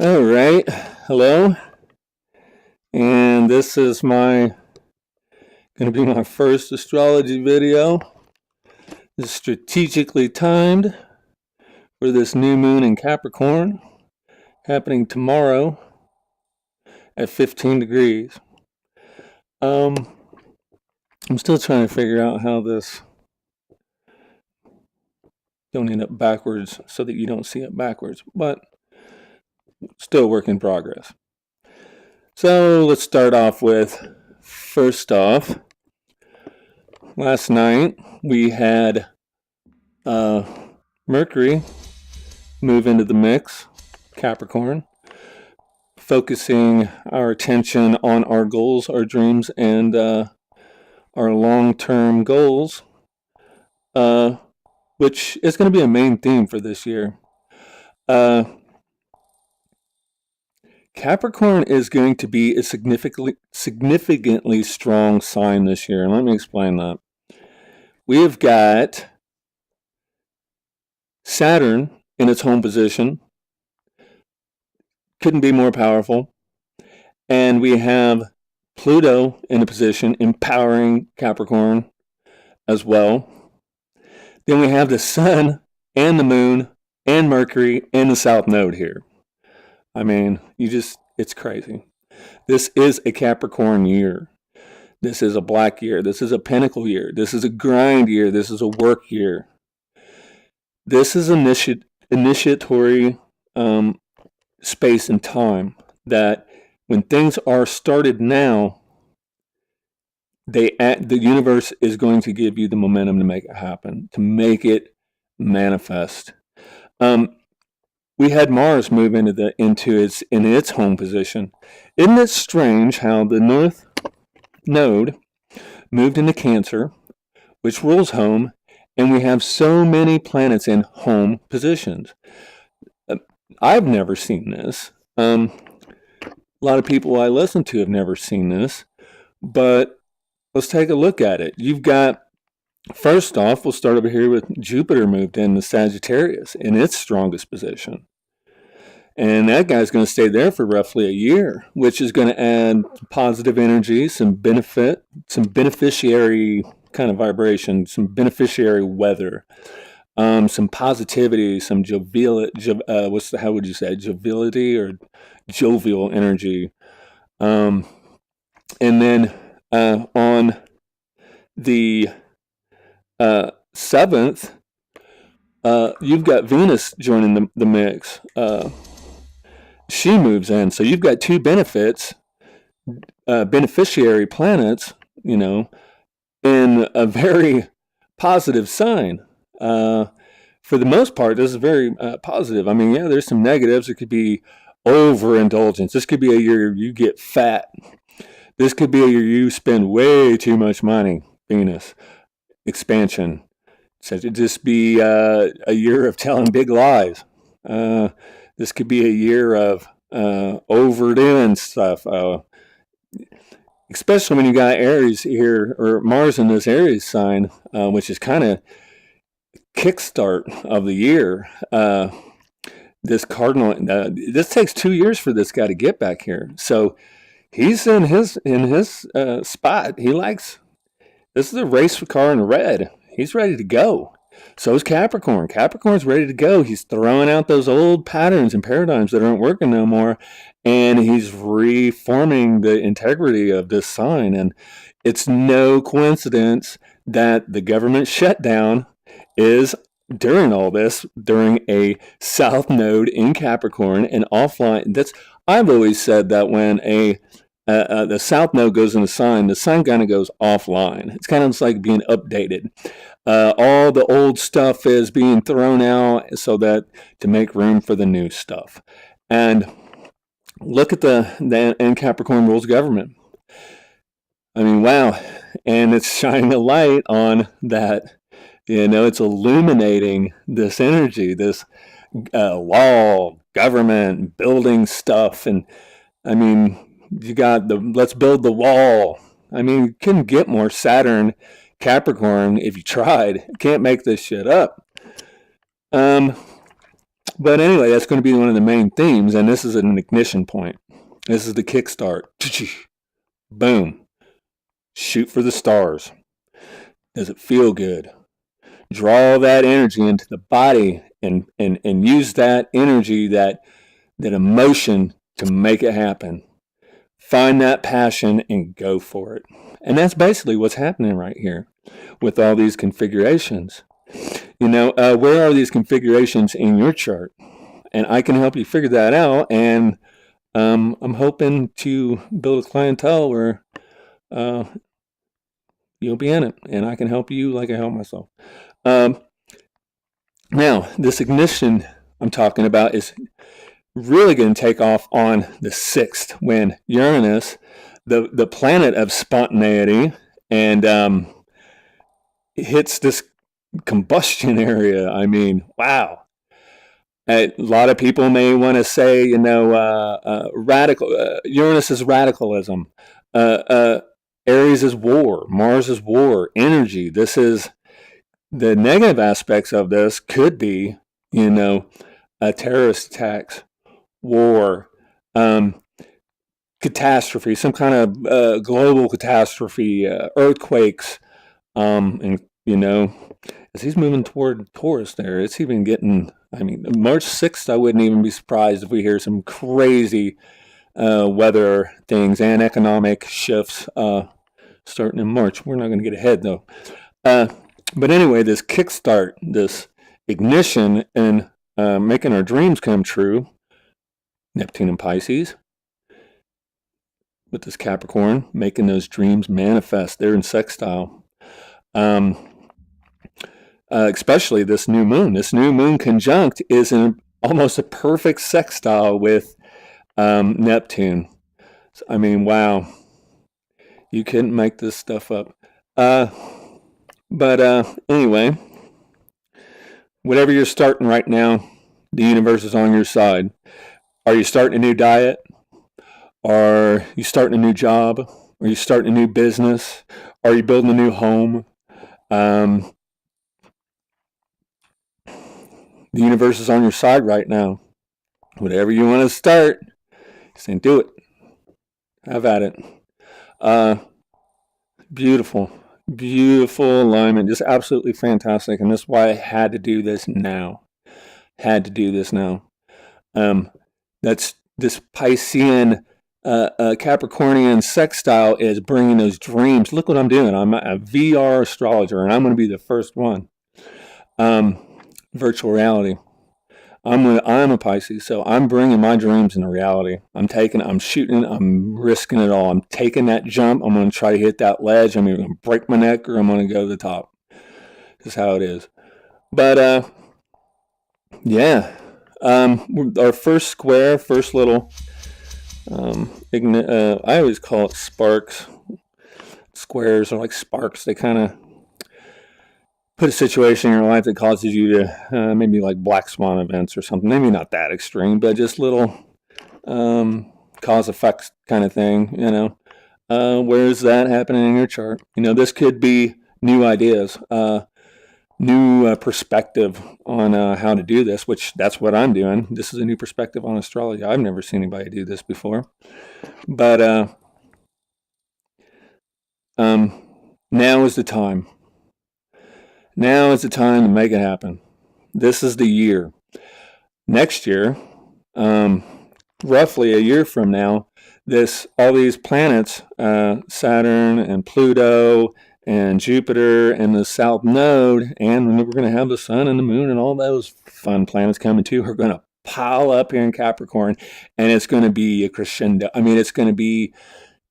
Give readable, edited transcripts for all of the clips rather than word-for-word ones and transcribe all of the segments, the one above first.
All right, hello, and this is going to be my first astrology video. It's strategically timed for this new moon in Capricorn, happening tomorrow at 15 degrees. I'm still trying to figure out how this don't end up backwards so that you don't see it backwards, but still work in progress. So let's start off with, first off, last night we had Mercury move into the mix, Capricorn, focusing our attention on our goals, our dreams, and our long-term goals, which is going to be a main theme for this year. Capricorn is going to be a significantly strong sign this year, and let me explain that. We have got Saturn in its home position, couldn't be more powerful, and we have Pluto in a position empowering Capricorn as well. Then we have the Sun and the Moon and Mercury and the South Node here. I mean, it's crazy. This is a Capricorn year. This is a black year. This is a Pentacle year. This is a grind year. This is a work year. This is initiatory space and time that when things are started now, the universe is going to give you the momentum to make it happen, to make it manifest. We had Mars move into its home position. Isn't it strange how the North Node moved into Cancer, which rules home, and we have so many planets in home positions? I've never seen this. A lot of people I listen to have never seen this, but let's take a look at it. You've got, first off, we'll start over here with Jupiter moved into Sagittarius in its strongest position. And that guy's going to stay there for roughly a year, which is going to add positive energy, some benefit, some beneficiary kind of vibration, some beneficiary weather, some positivity, some joviality, how would you say, joviality or jovial energy. And then on the 7th, you've got Venus joining the mix. She moves in. So you've got two beneficiary planets, in a very positive sign. For the most part, this is very positive. I mean, yeah, there's some negatives. It could be overindulgence. This could be a year you get fat. This could be a year you spend way too much money. Venus. Expansion. So it could just be a year of telling big lies. This could be a year of overdoing stuff. Especially when you got Aries here, or Mars in this Aries sign, which is kind of kickstart of the year. This cardinal, this takes 2 years for this guy to get back here. So he's in his spot. He likes, this is a race car in red. He's ready to go. So is Capricorn. Capricorn's ready to go. He's throwing out those old patterns and paradigms that aren't working no more, and he's reforming the integrity of this sign. And it's no coincidence that the government shutdown is during all this, during a South Node in Capricorn and offline. I've always said that when the South Node goes in the sign kind of goes offline. It's kind of like being updated. All the old stuff is being thrown out so that to make room for the new stuff. And look at and Capricorn rules government. I mean, wow. And it's shining a light on that. It's illuminating this energy, this law, government, building stuff. And I mean, you got let's build the wall. I mean, you couldn't get more Saturn Capricorn if you tried. You can't make this shit up. But But anyway, that's going to be one of the main themes, and this is an ignition point. This is the kickstart. Boom. Shoot for the stars. Does it feel good? Draw that energy into the body and use that energy, that emotion to make it happen. Find that passion and go for it. And that's basically what's happening right here with all these configurations. Where are these configurations in your chart? And I can help you figure that out. And I'm hoping to build a clientele where you'll be in it, and I can help you like I help myself. Now, this ignition I'm talking about is really going to take off on the 6th, when Uranus, the planet of spontaneity, and hits this combustion area. I mean, wow. A lot of people may want to say, radical. Uranus is radicalism. Aries is war. Mars is war. Energy. This is the negative aspects of this. Could be, terrorist attacks, war, catastrophe, some kind of global catastrophe, earthquakes, and as he's moving toward Taurus there, it's even getting, March 6th, I wouldn't even be surprised if we hear some crazy weather things and economic shifts starting in March. We're not going to get ahead, though. But anyway, this kickstart, this ignition, and making our dreams come true, Neptune and Pisces, with this Capricorn, making those dreams manifest. They're in sextile. Especially this new moon. This new moon conjunct is in almost a perfect sextile with Neptune. Wow. You couldn't make this stuff up. But anyway, whatever you're starting right now, the universe is on your side. Are you starting a new diet? Are you starting a new job? Are you starting a new business? Are you building a new home? The universe is on your side right now. Whatever you want to start, saying do it. Have at it. Beautiful alignment. Just absolutely fantastic. And that's why I had to do this now. That's this Piscean, Capricornian sextile is bringing those dreams. Look what I'm doing. I'm a VR astrologer, and I'm going to be the first one. Virtual reality. I'm a Pisces, so I'm bringing my dreams into reality. I'm shooting, I'm risking it all. I'm taking that jump. I'm going to try to hit that ledge. I'm either going to break my neck or I'm going to go to the top. That's how it is. But, yeah. Our first square, first little, I always call it sparks. Squares are like sparks. They kind of put a situation in your life that causes you to maybe like black swan events or something. Maybe not that extreme, but just little cause effects kind of thing, where's that happening in your chart? This could be new ideas, new perspective on how to do this, which that's what I'm doing. This is a new perspective on astrology. I've never seen anybody do this before. But now is the time. Now is the time to make it happen. This is the year. Next year, roughly a year from now, all these planets, Saturn and Pluto and Jupiter and the South Node, and we're going to have the Sun and the Moon and all those fun planets coming too, are going to pile up here in Capricorn, and it's going to be a crescendo. It's going to be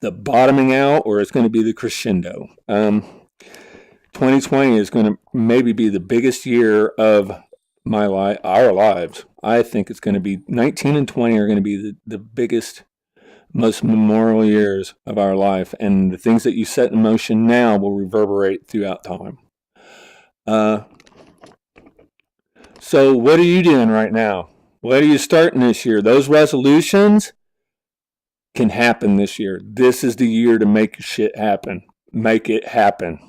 the bottoming out, or it's going to be the crescendo. 2020 is going to maybe be the biggest year of our lives. I think it's going to be 19 and 20 are going to be the biggest, most memorable years of our life. And the things that you set in motion now will reverberate throughout time. So what are you doing right now? What are you starting this year? Those resolutions can happen this year. This is the year to make shit happen. Make it happen.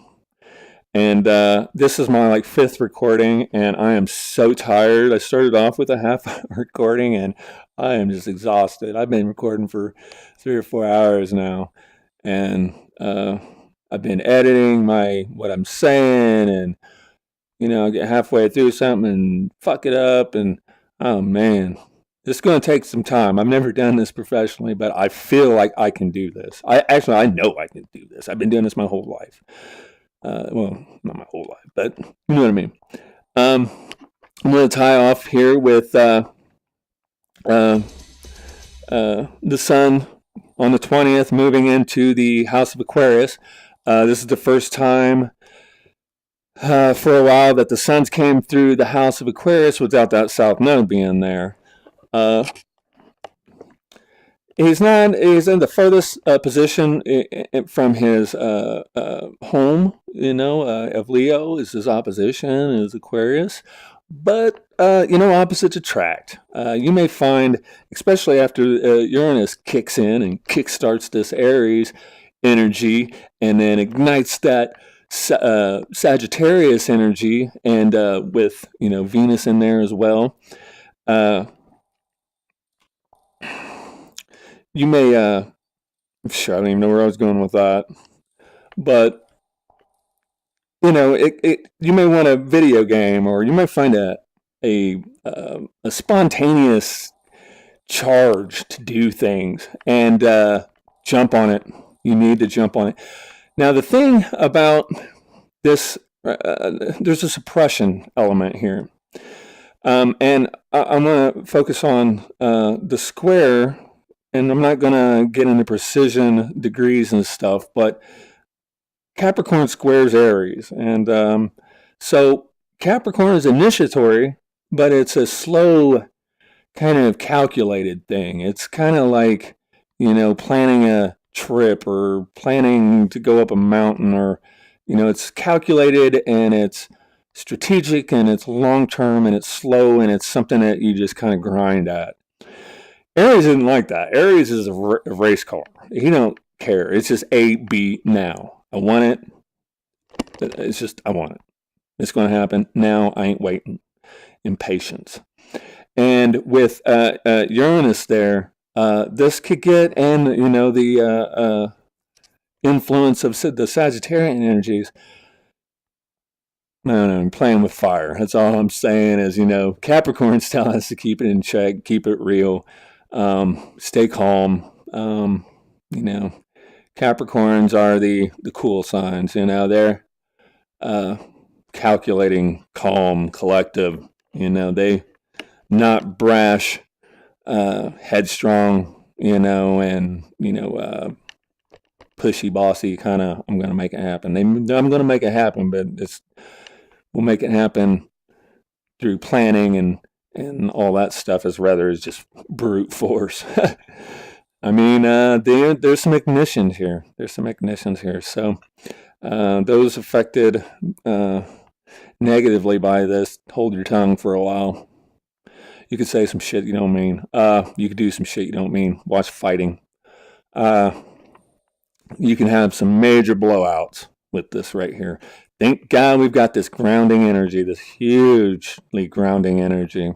And this is my like fifth recording, and I am so tired. I started off with a half hour recording, and I am just exhausted. I've been recording for 3 or 4 hours now, and I've been editing my what I'm saying, and I get halfway through something and fuck it up, and oh man, it's going to take some time. I've never done this professionally, but I feel like I can do this. I know I can do this. I've been doing this my whole life. Well, not my whole life, but you know what I mean. Um, I'm going to tie off here with uh, the sun on the 20th moving into the house of Aquarius. This is the first time for a while that the suns came through the house of Aquarius without that south node being there. Uh, he's not. He's in the furthest position from his home. Of Leo is his opposition is Aquarius, but opposites attract. You may find, especially after Uranus kicks in and kickstarts this Aries energy, and then ignites that Sagittarius energy, and with Venus in there as well. You may sure, I don't even know where I was going with that, but you may want a video game, or you might find a spontaneous charge to do things, and jump on it. You need to jump on it. Now, the thing about this, there's a suppression element here, and I'm going to focus on the square. And I'm not going to get into precision degrees and stuff, but Capricorn squares Aries. And so Capricorn is initiatory, but it's a slow, kind of calculated thing. It's kind of like, planning a trip or planning to go up a mountain, or, it's calculated and it's strategic and it's long term and it's slow and it's something that you just kind of grind at. Aries isn't like that. Aries is a race car. He don't care. It's just A, B, now. I want it. It's just, I want it. It's going to happen now. I ain't waiting. Impatience. And with Uranus there, this could get, and the influence of the Sagittarian energies. No, I'm playing with fire. That's all I'm saying is, Capricorn still has to keep it in check, keep it real. Stay calm. Capricorns are the cool signs. They're calculating, calm, collective. They not brash, headstrong. And pushy, bossy kind of. I'm going to make it happen. I'm going to make it happen, but we'll make it happen through planning and all that stuff, as rather as just brute force. I mean, there's some ignitions here. So those affected negatively by this, hold your tongue for a while. You could say some shit you don't mean. You could do some shit you don't mean. Watch fighting. You can have some major blowouts with this right here. Thank God we've got this grounding energy, this hugely grounding energy.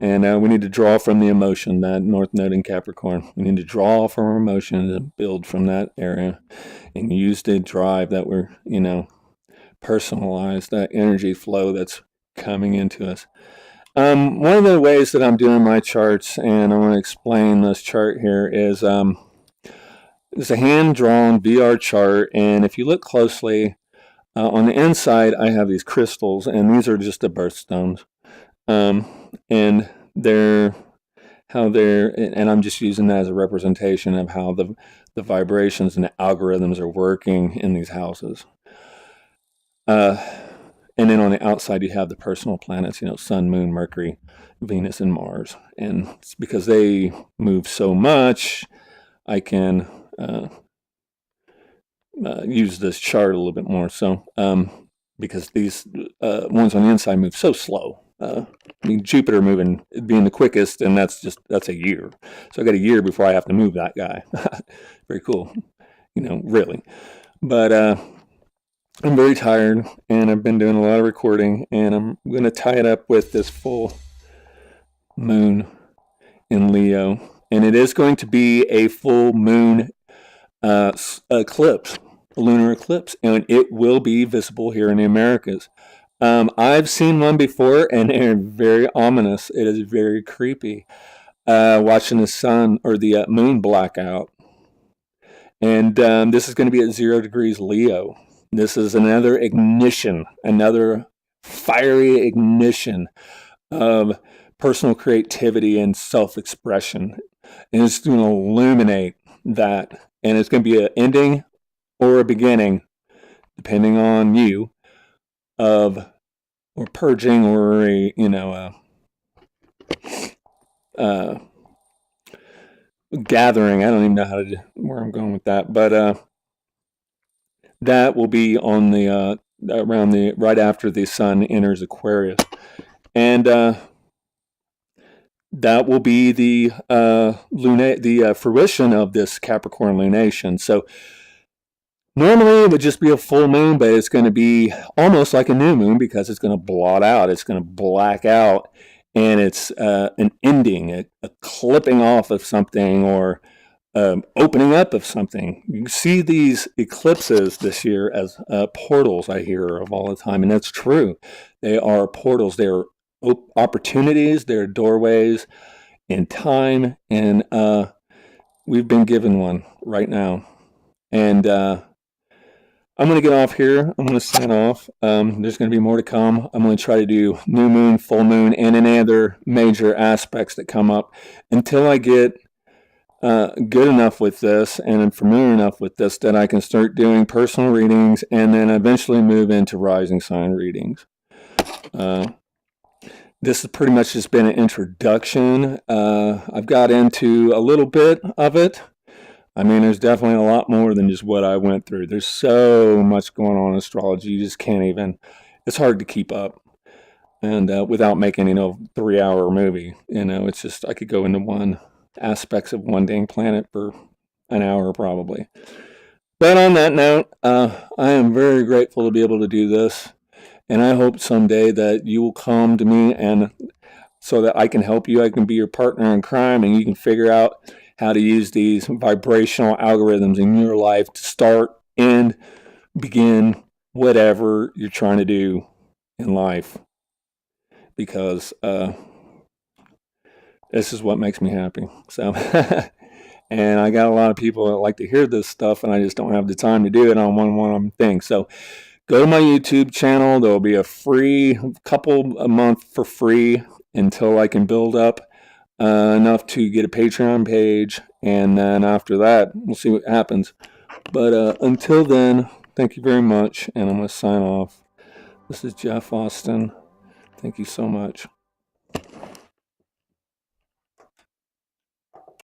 And we need to draw from the emotion, that North Node in Capricorn. We need to draw from our emotions and build from that area and use the drive that we're, personalize that energy flow that's coming into us. One of the ways that I'm doing my charts, and I want to explain this chart here, is it's a hand-drawn VR chart. And if you look closely, on the inside, I have these crystals, and these are just the birthstones. And and I'm just using that as a representation of how the vibrations and the algorithms are working in these houses. And then on the outside, you have the personal planets, Sun, Moon, Mercury, Venus, and Mars. And it's because they move so much, I can use this chart a little bit more. So, because these ones on the inside move so slow. Jupiter being the quickest, and that's a year. So I got a year before I have to move that guy. Very cool, really. But I'm very tired, and I've been doing a lot of recording, and I'm going to tie it up with this full moon in Leo. And it is going to be a full moon eclipse, a lunar eclipse, and it will be visible here in the Americas. I've seen one before, and they're very ominous. It is very creepy. Watching the sun or the moon black out. And this is going to be at 0 degrees Leo. This is another ignition, another fiery ignition of personal creativity and self expression. And it's going to illuminate that. And it's going to be an ending or a beginning, depending on you, of or purging or a, gathering. I don't even know where I'm going with that, but that will be on the around the right after the sun enters Aquarius, and that will be the fruition of this Capricorn lunation. So normally it would just be a full moon, but it's going to be almost like a new moon because it's going to blot out, it's going to black out, and it's an ending, a clipping off of something, or opening up of something. You see these eclipses this year as portals, I hear of all the time, and that's true. They are portals. They are opportunities. They're doorways in time, and we've been given one right now. And I'm going to get off here. I'm going to sign off. There's going to be more to come. I'm going to try to do new moon, full moon, and any other major aspects that come up until I get good enough with this and familiar enough with this that I can start doing personal readings and then eventually move into rising sign readings. This has pretty much just been an introduction. I've got into a little bit of it. I mean, there's definitely a lot more than just what I went through. There's so much going on in astrology, you just can't even, it's hard to keep up. And without making, 3-hour movie, it's just, I could go into one aspects of one dang planet for an hour probably. But on that note, I am very grateful to be able to do this, and I hope someday that you will come to me and so that I can help you. I can be your partner in crime, and you can figure out how to use these vibrational algorithms in your life to start and begin whatever you're trying to do in life, because this is what makes me happy. So, and I got a lot of people that like to hear this stuff, and I just don't have the time to do it on one thing. So, go to my YouTube channel. There will be a free couple a month for free until I can build up enough to get a Patreon page, and then after that, we'll see what happens. But until then, thank you very much, and I'm going to sign off. This is Jeff Austin. Thank you so much.